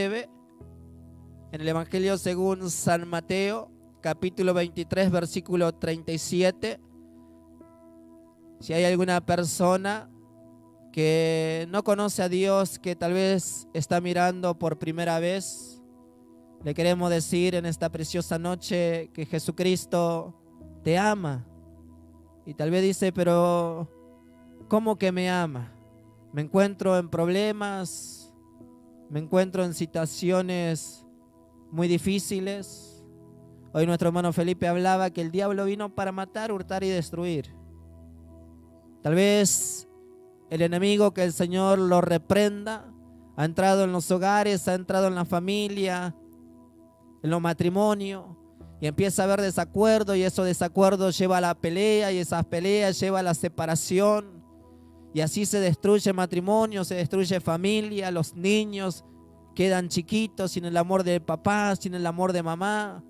breve en el Evangelio según San Mateo, capítulo 23, versículo 37. Si hay alguna persona que no conoce a Dios, que tal vez está mirando por primera vez, le queremos decir en esta preciosa noche que Jesucristo te ama. Y tal vez dice, pero ¿cómo que me ama? Me encuentro en problemas, me encuentro en situaciones muy difíciles. Hoy nuestro hermano Felipe hablaba que el diablo vino para matar, hurtar y destruir. Tal vez el enemigo, que el Señor lo reprenda, ha entrado en los hogares, ha entrado en la familia, en los matrimonios, y empieza a haber desacuerdo, y esos desacuerdos lleva a la pelea, y esas peleas lleva a la separación, y así se destruye matrimonio, se destruye familia, los niños quedan chiquitos sin el amor de papá, sin el amor de mamá,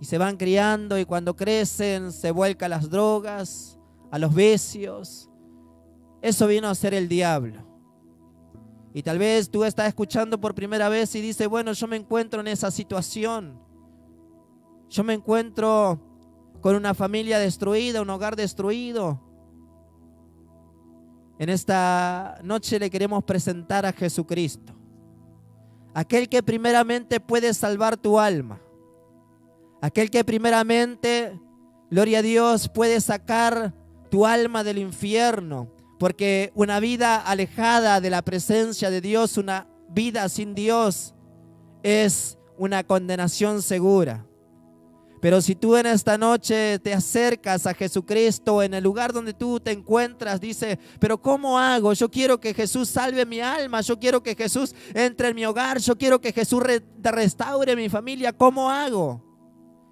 y se van criando, y cuando crecen se vuelcan a las drogas, a los vicios. Eso vino a ser el diablo. Y tal vez tú estás escuchando por primera vez y dices, bueno, yo me encuentro en esa situación. Yo me encuentro con una familia destruida, un hogar destruido. En esta noche le queremos presentar a Jesucristo, aquel que primeramente puede salvar tu alma, aquel que primeramente, gloria a Dios, puede sacar tu alma del infierno, porque una vida alejada de la presencia de Dios, una vida sin Dios, es una condenación segura. Pero si tú en esta noche te acercas a Jesucristo en el lugar donde tú te encuentras, dice, pero ¿cómo hago? Yo quiero que Jesús salve mi alma, yo quiero que Jesús entre en mi hogar, yo quiero que Jesús restaure mi familia. ¿Cómo hago?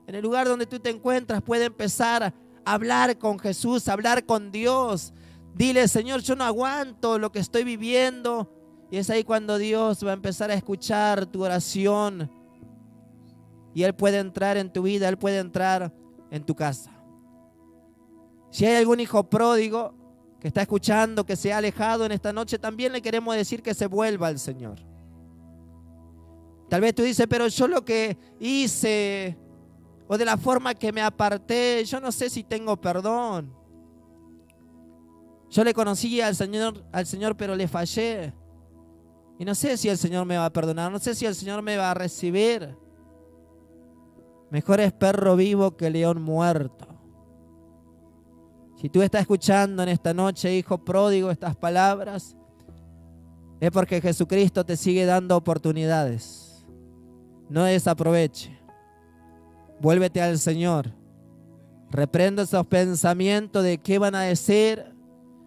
En el lugar donde tú te encuentras puede empezar a hablar con Jesús, a hablar con Dios. Dile, Señor, yo no aguanto lo que estoy viviendo. Y es ahí cuando Dios va a empezar a escuchar tu oración. Y Él puede entrar en tu vida, Él puede entrar en tu casa. Si hay algún hijo pródigo que está escuchando, que se ha alejado en esta noche, también le queremos decir que se vuelva al Señor. Tal vez tú dices, pero yo lo que hice, o de la forma que me aparté, yo no sé si tengo perdón. Yo le conocí al Señor, pero le fallé. Y no sé si el Señor me va a perdonar, no sé si el Señor me va a recibir. Mejor es perro vivo que león muerto. Si tú estás escuchando en esta noche, hijo pródigo, estas palabras, es porque Jesucristo te sigue dando oportunidades. No desaproveche. Vuélvete al Señor. Reprenda esos pensamientos de qué van a decir,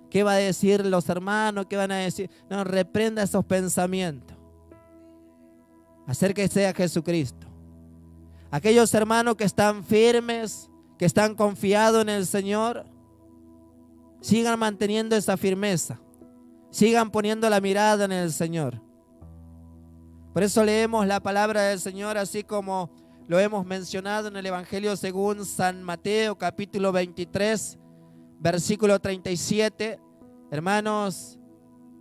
qué va a decir los hermanos, qué van a decir. No, reprenda esos pensamientos. Acérquese a Jesucristo. Aquellos hermanos que están firmes, que están confiados en el Señor, sigan manteniendo esa firmeza. Sigan poniendo la mirada en el Señor. Por eso leemos la palabra del Señor así como lo hemos mencionado en el Evangelio según San Mateo, capítulo 23, versículo 37. Hermanos,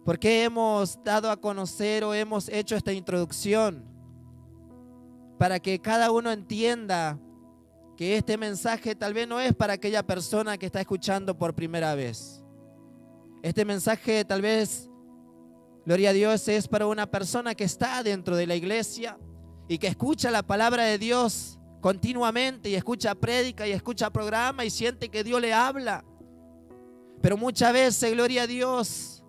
¿por qué hemos dado a conocer o hemos hecho esta introducción? Para que cada uno entienda que este mensaje tal vez no es para aquella persona que está escuchando por primera vez. Este mensaje tal vez, gloria a Dios, es para una persona que está dentro de la iglesia y que escucha la palabra de Dios continuamente y escucha prédica y escucha programa y siente que Dios le habla. Pero muchas veces, gloria a Dios,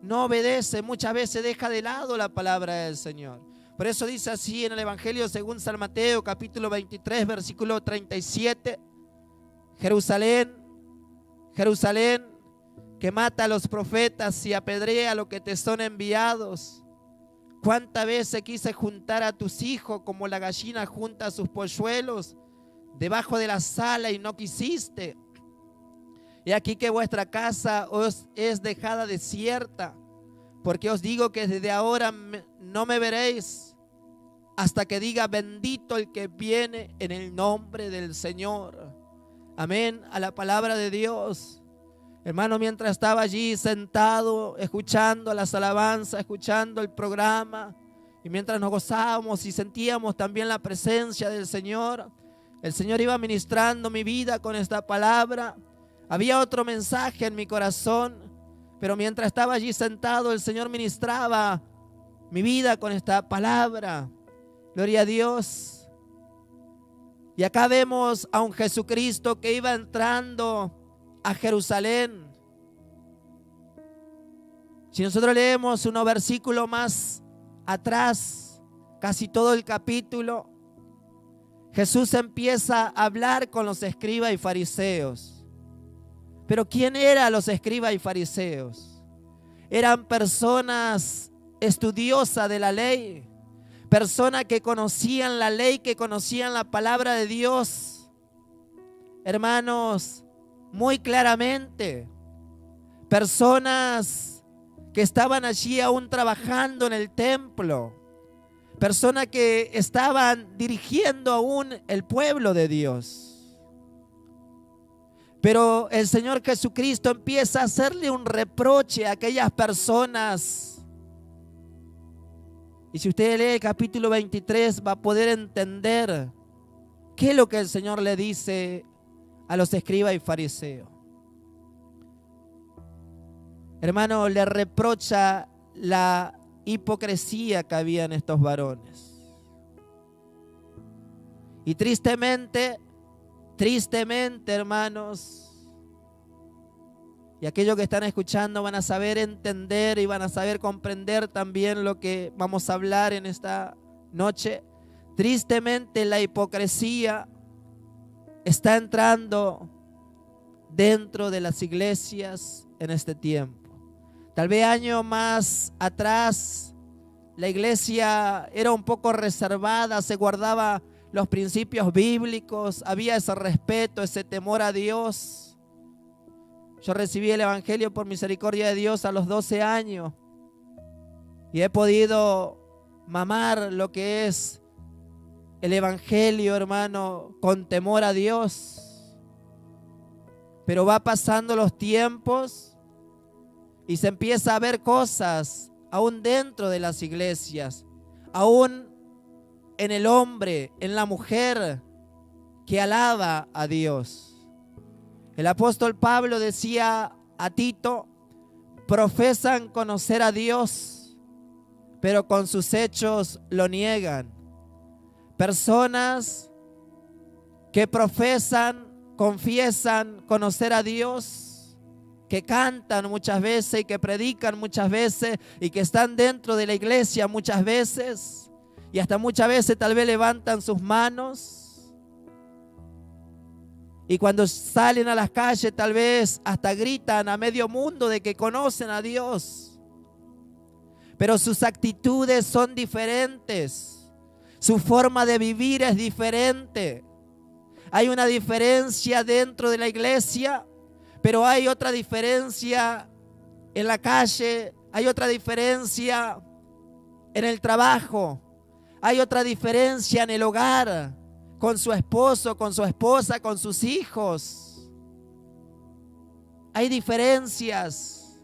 no obedece, muchas veces deja de lado la palabra del Señor. Por eso dice así en el Evangelio según San Mateo, capítulo 23, versículo 37. Jerusalén, Jerusalén, que mata a los profetas y apedrea a los que te son enviados. ¿Cuántas veces quise juntar a tus hijos como la gallina junta a sus polluelos debajo de la sala y no quisiste? Y aquí que vuestra casa os es dejada desierta, porque os digo que desde ahora no me veréis hasta que diga bendito el que viene en el nombre del Señor. Amén, a la palabra de Dios. Hermano, mientras estaba allí sentado, escuchando las alabanzas, escuchando el programa, Y mientras nos gozábamos y sentíamos también la presencia del Señor, el Señor iba ministrando mi vida con esta palabra. Había otro mensaje en mi corazón, pero mientras estaba allí sentado, el Señor ministraba mi vida con esta palabra. Gloria a Dios. Y acá vemos a un Jesucristo que iba entrando a Jerusalén. Si nosotros leemos unos versículos más atrás, casi todo el capítulo, Jesús empieza a hablar con los escribas y fariseos. Pero ¿quién eran los escribas y fariseos? Eran personas estudiosas de la ley, personas que conocían la ley, que conocían la palabra de Dios. Hermanos, muy claramente, personas que estaban allí aún trabajando en el templo, personas que estaban dirigiendo aún el pueblo de Dios. Pero el Señor Jesucristo empieza a hacerle un reproche a aquellas personas. Y si usted lee el capítulo 23 va a poder entender qué es lo que el Señor le dice a los escribas y fariseos. Hermano, le reprocha la hipocresía que había en estos varones. Y tristemente, hermanos, y aquellos que están escuchando van a saber entender y van a saber comprender también lo que vamos a hablar en esta noche. Tristemente, la hipocresía está entrando dentro de las iglesias en este tiempo. Tal vez años más atrás, la iglesia era un poco reservada, se guardaba los principios bíblicos, había ese respeto, ese temor a Dios. Yo recibí el evangelio por misericordia de Dios a los 12 años y he podido mamar lo que es el evangelio, hermano, con temor a Dios. Pero va pasando los tiempos y se empieza a ver cosas aún dentro de las iglesias, aún en el hombre, en la mujer que alaba a Dios. El apóstol Pablo decía a Tito: profesan conocer a Dios, pero con sus hechos lo niegan. Personas que profesan, confiesan conocer a Dios, que cantan muchas veces y que predican muchas veces y que están dentro de la iglesia muchas veces y hasta muchas veces tal vez levantan sus manos, y cuando salen a las calles tal vez hasta gritan a medio mundo de que conocen a Dios, pero sus actitudes son diferentes, su forma de vivir es diferente. Hay una diferencia dentro de la iglesia, pero hay otra diferencia en la calle, hay otra diferencia en el trabajo, hay otra diferencia en el hogar, con su esposo, con su esposa, con sus hijos. Hay diferencias.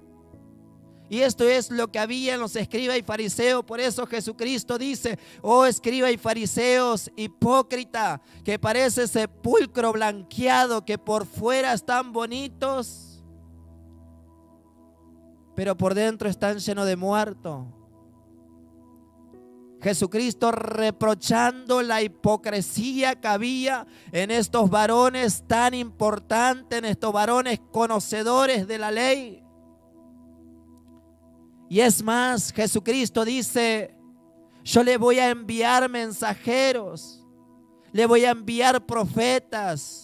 Y esto es lo que había en los escribas y fariseos. Por eso Jesucristo dice: oh escribas y fariseos hipócrita, que parece sepulcro blanqueado, que por fuera están bonitos, pero por dentro están llenos de muerto. Jesucristo reprochando la hipocresía que había en estos varones tan importantes, en estos varones conocedores de la ley. Y es más, Jesucristo dice: yo le voy a enviar mensajeros, le voy a enviar profetas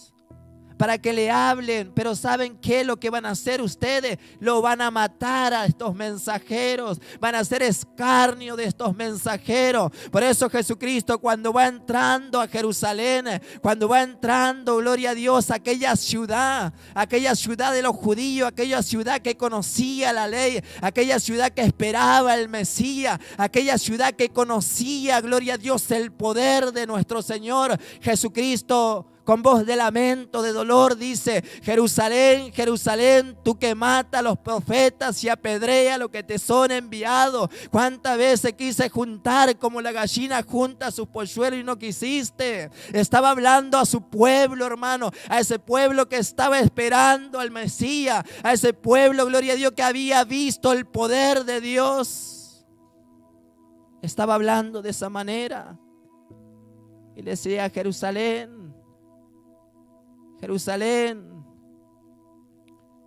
para que le hablen, pero ¿saben qué? Lo que van a hacer ustedes, lo van a matar a estos mensajeros, van a hacer escarnio de estos mensajeros. Por eso Jesucristo, cuando va entrando a Jerusalén, cuando va entrando, gloria a Dios, aquella ciudad de los judíos, aquella ciudad que conocía la ley, aquella ciudad que esperaba el Mesías, aquella ciudad que conocía, gloria a Dios, el poder de nuestro Señor Jesucristo, con voz de lamento, de dolor, dice: Jerusalén, Jerusalén, tú que matas a los profetas y apedreas a los que te son enviados. ¿Cuántas veces quise juntar como la gallina junta sus polluelos y no quisiste? Estaba hablando a su pueblo, hermano, a ese pueblo que estaba esperando al Mesías, a ese pueblo, gloria a Dios, que había visto el poder de Dios. Estaba hablando de esa manera y le decía: Jerusalén, Jerusalén,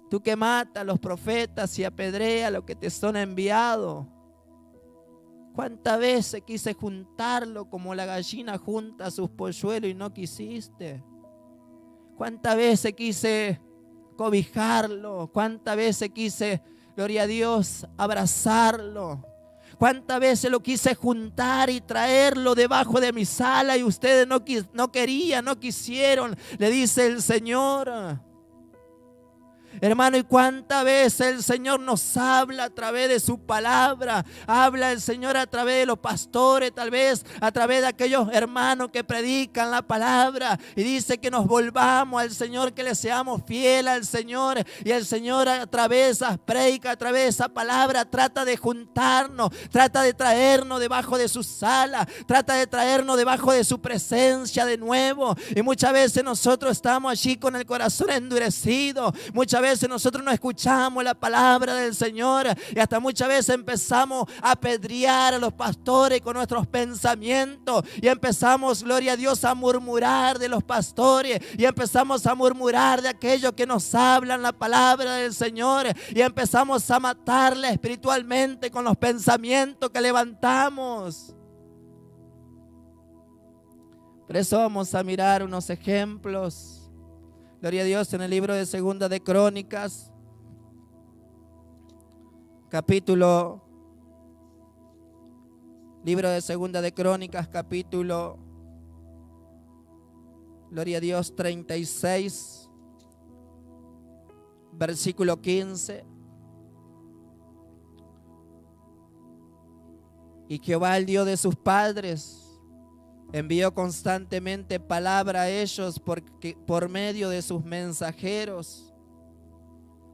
tú que matas a los profetas y apedreas a los que te son enviados. ¿Cuántas veces quise juntarlo como la gallina junta sus polluelos y no quisiste? ¿Cuántas veces quise cobijarlo? ¿Cuántas veces quise, gloria a Dios, abrazarlo? ¿Cuántas veces lo quise juntar y traerlo debajo de mis alas y ustedes no querían, no quisieron? Le dice el Señor. Hermano, y cuántas veces el Señor nos habla a través de su palabra. Habla el Señor a través de los pastores, tal vez a través de aquellos hermanos que predican la palabra, y dice que nos volvamos al Señor, que le seamos fieles al Señor. Y el Señor, a través de esas predicas, a través de esa palabra, trata de juntarnos, trata de traernos debajo de sus alas, trata de traernos debajo de su presencia de nuevo. Y muchas veces nosotros estamos allí con el corazón endurecido. Muchas veces nosotros no escuchamos la palabra del Señor, y hasta muchas veces empezamos a apedrear a los pastores con nuestros pensamientos, y empezamos, gloria a Dios, a murmurar de los pastores, y empezamos a murmurar de aquellos que nos hablan la palabra del Señor, y empezamos a matarle espiritualmente con los pensamientos que levantamos. Por eso vamos a mirar unos ejemplos, gloria a Dios, en el libro de Segunda de Crónicas, libro de Segunda de Crónicas, capítulo, gloria a Dios, 36, versículo 15. Y Jehová, el Dios de sus padres, envió constantemente palabra a ellos por medio de sus mensajeros,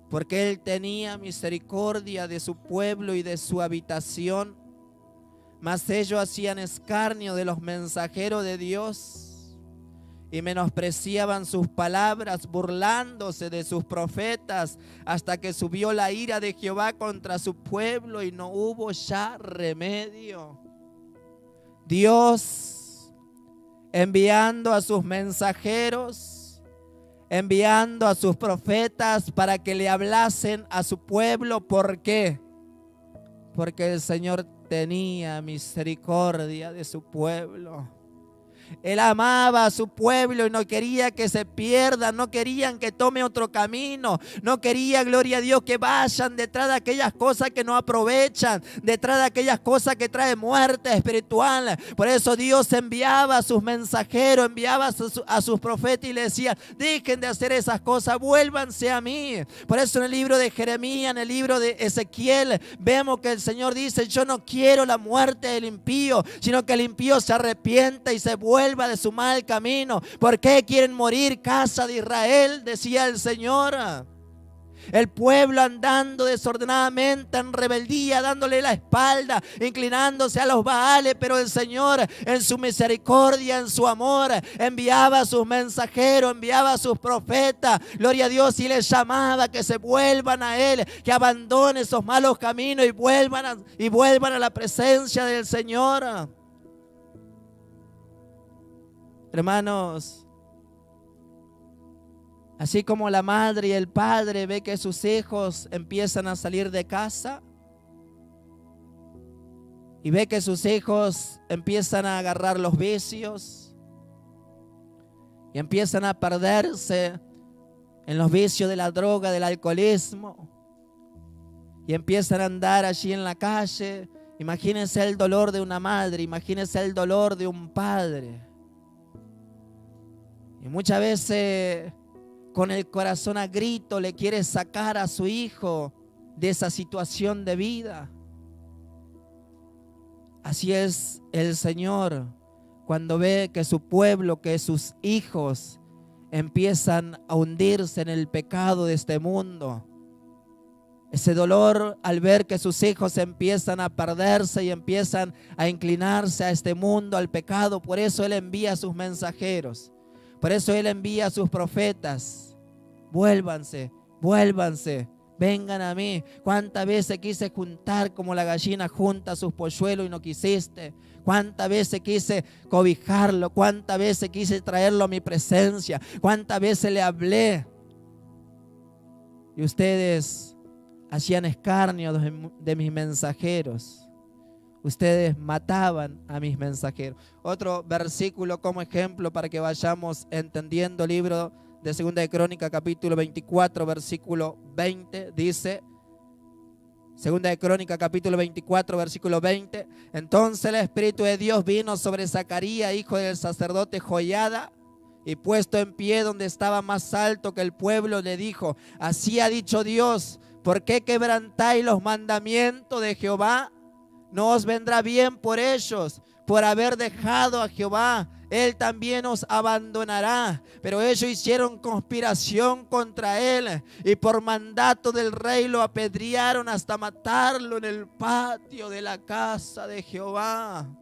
porque Él tenía misericordia de su pueblo y de su habitación. Mas ellos hacían escarnio de los mensajeros de Dios y menospreciaban sus palabras, burlándose de sus profetas, hasta que subió la ira de Jehová contra su pueblo y no hubo ya remedio. Dios enviando a sus mensajeros, enviando a sus profetas para que le hablasen a su pueblo. ¿Por qué? Porque el Señor tenía misericordia de su pueblo. Él amaba a su pueblo y no quería que se pierdan, no querían que tome otro camino, no quería, gloria a Dios, que vayan detrás de aquellas cosas que no aprovechan, detrás de aquellas cosas que traen muerte espiritual. Por eso Dios enviaba a sus mensajeros, enviaba a sus profetas y le decía: dejen de hacer esas cosas, vuélvanse a mí. Por eso en el libro de Jeremías, en el libro de Ezequiel, vemos que el Señor dice: yo no quiero la muerte del impío, sino que el impío se arrepienta y se vuelva de su mal camino. ¿Por qué quieren morir, casa de Israel?, decía el Señor. El pueblo andando desordenadamente en rebeldía, dándole la espalda, inclinándose a los Baales, pero el Señor en su misericordia, en su amor, enviaba a sus mensajeros, enviaba a sus profetas, gloria a Dios, y les llamaba que se vuelvan a Él, que abandonen esos malos caminos y vuelvan a la presencia del Señor. Hermanos, así como la madre y el padre ve que sus hijos empiezan a salir de casa y ve que sus hijos empiezan a agarrar los vicios y empiezan a perderse en los vicios de la droga, del alcoholismo, y empiezan a andar allí en la calle, imagínense el dolor de una madre, imagínense el dolor de un padre. Y muchas veces con el corazón a grito le quiere sacar a su hijo de esa situación de vida. Así es el Señor cuando ve que su pueblo, que sus hijos empiezan a hundirse en el pecado de este mundo. Ese dolor al ver que sus hijos empiezan a perderse y empiezan a inclinarse a este mundo, al pecado. Por eso Él envía a sus mensajeros. Por eso Él envía a sus profetas. Vuélvanse, vuélvanse, vengan a mí. ¿Cuántas veces quise juntar como la gallina junta sus polluelos y no quisiste? ¿Cuántas veces quise cobijarlo? ¿Cuántas veces quise traerlo a mi presencia? ¿Cuántas veces le hablé? Y ustedes hacían escarnio de mis mensajeros. Ustedes mataban a mis mensajeros. Otro versículo como ejemplo para que vayamos entendiendo. Libro de 2 de Crónica, capítulo 24, versículo 20, dice, 2 de Crónica, capítulo 24, versículo 20, entonces el Espíritu de Dios vino sobre Zacarías, hijo del sacerdote Joiada, y puesto en pie donde estaba más alto que el pueblo, le dijo, así ha dicho Dios, ¿por qué quebrantáis los mandamientos de Jehová? No os vendrá bien por ellos, por haber dejado a Jehová. Él también os abandonará. Pero ellos hicieron conspiración contra él y por mandato del rey lo apedrearon hasta matarlo en el patio de la casa de Jehová.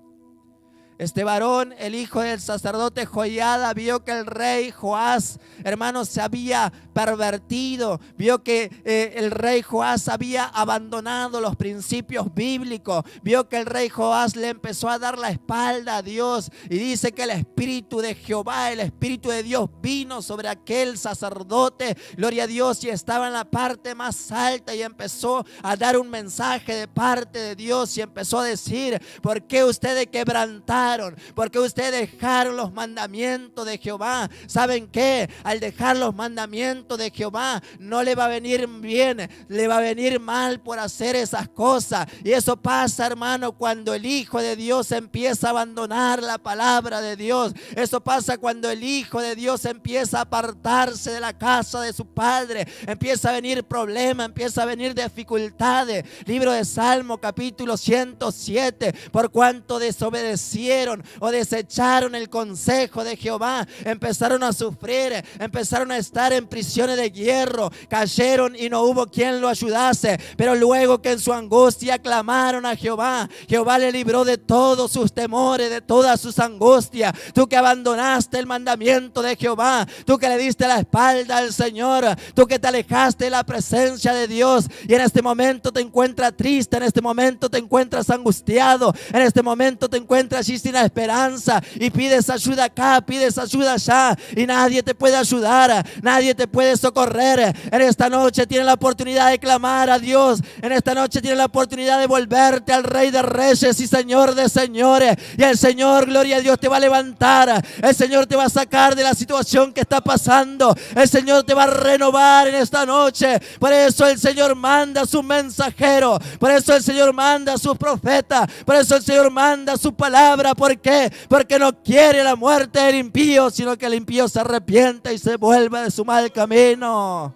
Este varón, el hijo del sacerdote Joiada, vio que el rey Joás, hermanos, se había pervertido. Vio que el rey Joás había abandonado los principios bíblicos. Vio que el rey Joás le empezó a dar la espalda a Dios. Y dice que el Espíritu de Jehová, el Espíritu de Dios vino sobre aquel sacerdote. Gloria a Dios. Y estaba en la parte más alta y empezó a dar un mensaje de parte de Dios. Y empezó a decir, ¿por qué ustedes quebrantaron? Porque ustedes dejaron los mandamientos de Jehová. ¿Saben qué? Al dejar los mandamientos de Jehová no le va a venir bien, le va a venir mal por hacer esas cosas. Y eso pasa, hermano, cuando el Hijo de Dios empieza a abandonar la palabra de Dios. Eso pasa cuando el Hijo de Dios empieza a apartarse de la casa de su Padre. Empieza a venir problemas, empieza a venir dificultades. Libro de Salmo, capítulo 107. Por cuanto desobedecieron o desecharon el consejo de Jehová, empezaron a sufrir, empezaron a estar en prisiones de hierro, cayeron y no hubo quien lo ayudase. Pero luego que en su angustia clamaron a Jehová, Jehová le libró de todos sus temores, de todas sus angustias. Tú que abandonaste el mandamiento de Jehová, tú que le diste la espalda al Señor, tú que te alejaste de la presencia de Dios y en este momento te encuentras triste, en este momento te encuentras angustiado, en este momento te encuentras allí sin esperanza y pides ayuda acá, pides ayuda allá y nadie te puede ayudar, nadie te puede socorrer. En esta noche tienes la oportunidad de clamar a Dios, en esta noche tienes la oportunidad de volverte al Rey de Reyes y Señor de Señores, y el Señor, gloria a Dios, te va a levantar, el Señor te va a sacar de la situación que está pasando, el Señor te va a renovar en esta noche. Por eso el Señor manda a sus mensajeros, por eso el Señor manda a sus profetas, por eso el Señor manda su palabra. ¿Por qué? Porque no quiere la muerte del impío, sino que el impío se arrepienta y se vuelve de su mal camino.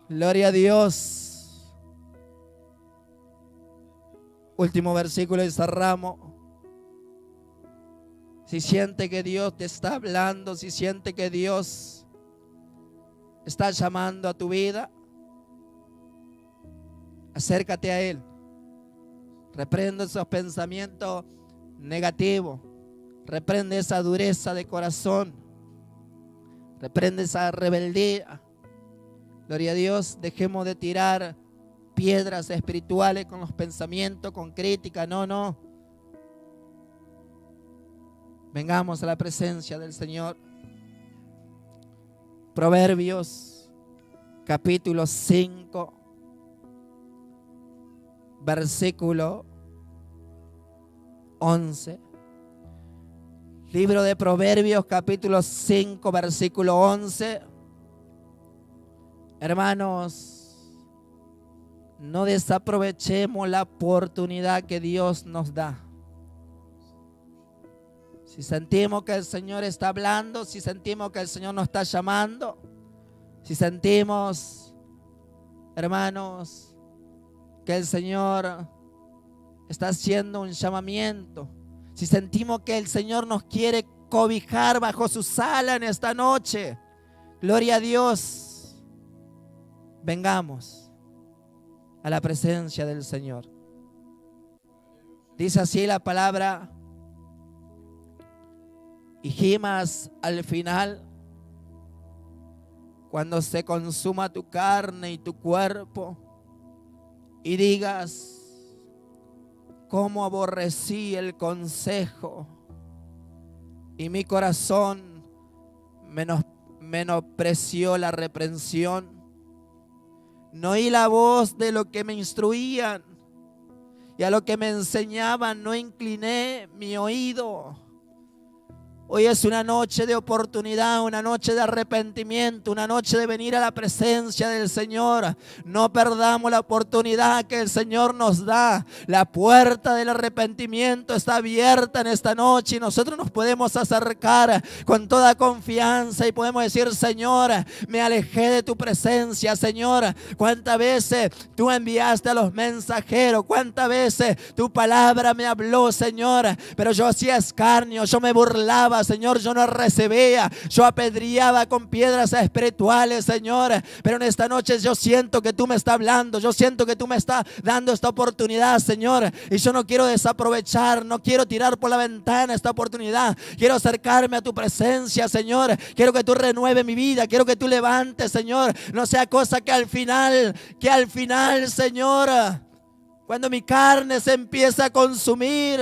Gloria a Dios. Último versículo y cerramos. Si siente que Dios te está hablando, si siente que Dios está llamando a tu vida, acércate a Él. Reprende esos pensamientos negativos. Reprende esa dureza de corazón. Reprende esa rebeldía. Gloria a Dios. Dejemos de tirar piedras espirituales con los pensamientos, con crítica. No. Vengamos a la presencia del Señor. Proverbios, capítulo 5. Versículo 11. Libro de Proverbios, capítulo 5, versículo 11. Hermanos, no desaprovechemos la oportunidad que Dios nos da. Si sentimos que el Señor está hablando, si sentimos que el Señor nos está llamando, si sentimos, hermanos, que el Señor está haciendo un llamamiento, si sentimos que el Señor nos quiere cobijar bajo su sala en esta noche. Gloria a Dios. Vengamos a la presencia del Señor. Dice así la palabra: y gimas al final, cuando se consuma tu carne y tu cuerpo, y digas: cómo aborrecí el consejo, y mi corazón menospreció la reprensión. No oí la voz de lo que me instruían, y a lo que me enseñaban no incliné mi oído. Hoy es una noche de oportunidad, una noche de arrepentimiento, una noche de venir a la presencia del Señor. No perdamos la oportunidad que el Señor nos da. La puerta del arrepentimiento está abierta en esta noche y nosotros nos podemos acercar con toda confianza y podemos decir: Señor, me alejé de tu presencia. Señor, cuántas veces tú enviaste a los mensajeros, cuántas veces tu palabra me habló, Señor, pero yo hacía escarnio, yo me burlaba, Señor, yo no recibía, yo apedreaba con piedras espirituales, Señor, pero en esta noche yo siento que tú me estás hablando, yo siento que tú me estás dando esta oportunidad, Señor, y yo no quiero desaprovechar, no quiero tirar por la ventana esta oportunidad. Quiero acercarme a tu presencia, Señor. Quiero que tú renueves mi vida, quiero que tú levantes, Señor. No sea cosa que al final, Señor, cuando mi carne se empieza a consumir,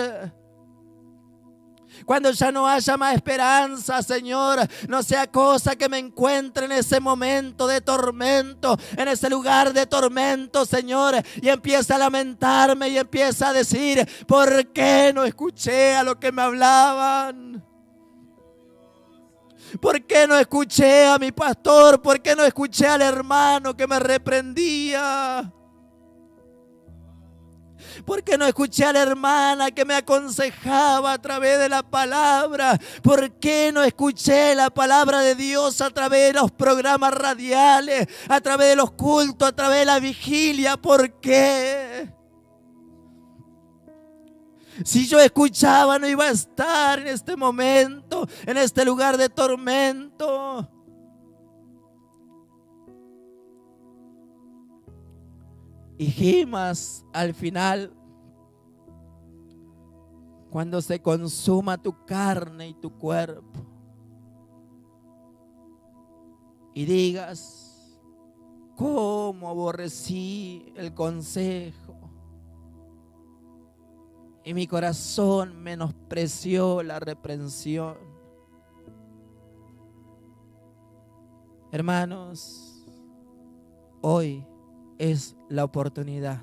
cuando ya no haya más esperanza, Señor, no sea cosa que me encuentre en ese momento de tormento, en ese lugar de tormento, Señor, y empiece a lamentarme y empiece a decir: ¿por qué no escuché a lo que me hablaban? ¿Por qué no escuché a mi pastor? ¿Por qué no escuché al hermano que me reprendía? ¿Por qué no escuché a la hermana que me aconsejaba a través de la palabra? ¿Por qué no escuché la palabra de Dios a través de los programas radiales, a través de los cultos, a través de la vigilia? ¿Por qué? Si yo escuchaba, no iba a estar en este momento, en este lugar de tormento. Y gimas al final, cuando se consuma tu carne y tu cuerpo, y digas: cómo aborrecí el consejo, y mi corazón menospreció la reprensión. Hermanos, hoy es la oportunidad.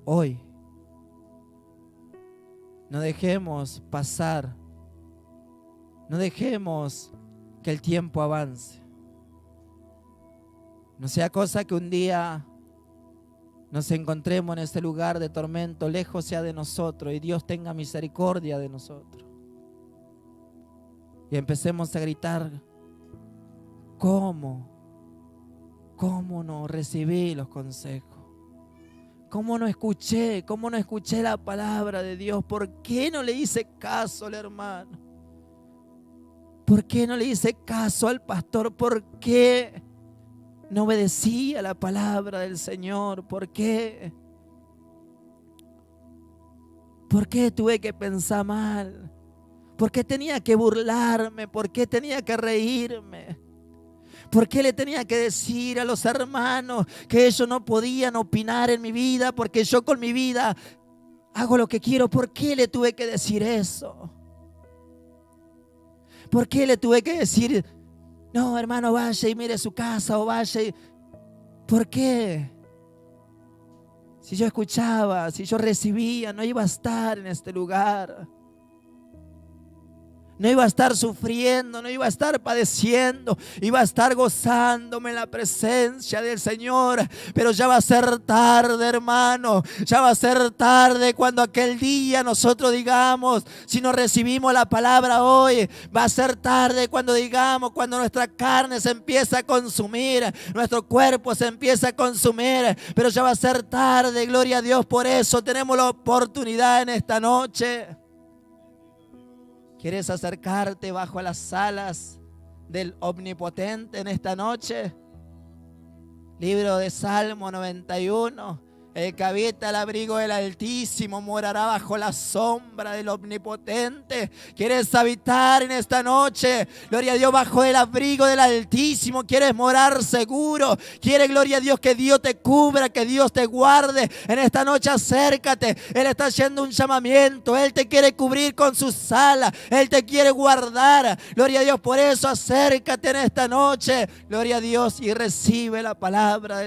Hoy no dejemos pasar, no dejemos que el tiempo avance. No sea cosa que un día nos encontremos en este lugar de tormento, lejos sea de nosotros, y Dios tenga misericordia de nosotros. Y empecemos a gritar: ¿cómo no recibí los consejos? ¿Cómo no escuché la palabra de Dios? ¿Por qué no le hice caso al hermano? ¿Por qué no le hice caso al pastor? ¿Por qué no obedecía la palabra del Señor? ¿Por qué? ¿Por qué tuve que pensar mal? ¿Por qué tenía que burlarme? ¿Por qué tenía que reírme? ¿Por qué le tenía que decir a los hermanos que ellos no podían opinar en mi vida porque yo con mi vida hago lo que quiero? ¿Por qué le tuve que decir eso? ¿Por qué le tuve que decir: no, hermano, vaya y mire su casa, o vaya y... ¿Por qué? Si yo escuchaba, si yo recibía, no iba a estar en este lugar. No iba a estar sufriendo, no iba a estar padeciendo, iba a estar gozándome en la presencia del Señor. Pero ya va a ser tarde, hermano. Ya va a ser tarde cuando aquel día nosotros digamos: si no recibimos la palabra hoy, va a ser tarde cuando digamos, cuando nuestra carne se empieza a consumir, nuestro cuerpo se empieza a consumir. Pero ya va a ser tarde, gloria a Dios. Por eso tenemos la oportunidad en esta noche. ¿Quieres acercarte bajo las alas del Omnipotente en esta noche? Libro de Salmo 91. El que habita al abrigo del Altísimo morará bajo la sombra del Omnipotente. ¿Quieres habitar en esta noche? Gloria a Dios, bajo el abrigo del Altísimo. ¿Quieres morar seguro? ¿Quieres, gloria a Dios, que Dios te cubra, que Dios te guarde? En esta noche acércate. Él está haciendo un llamamiento. Él te quiere cubrir con sus alas. Él te quiere guardar. Gloria a Dios, por eso acércate en esta noche. Gloria a Dios, y recibe la palabra de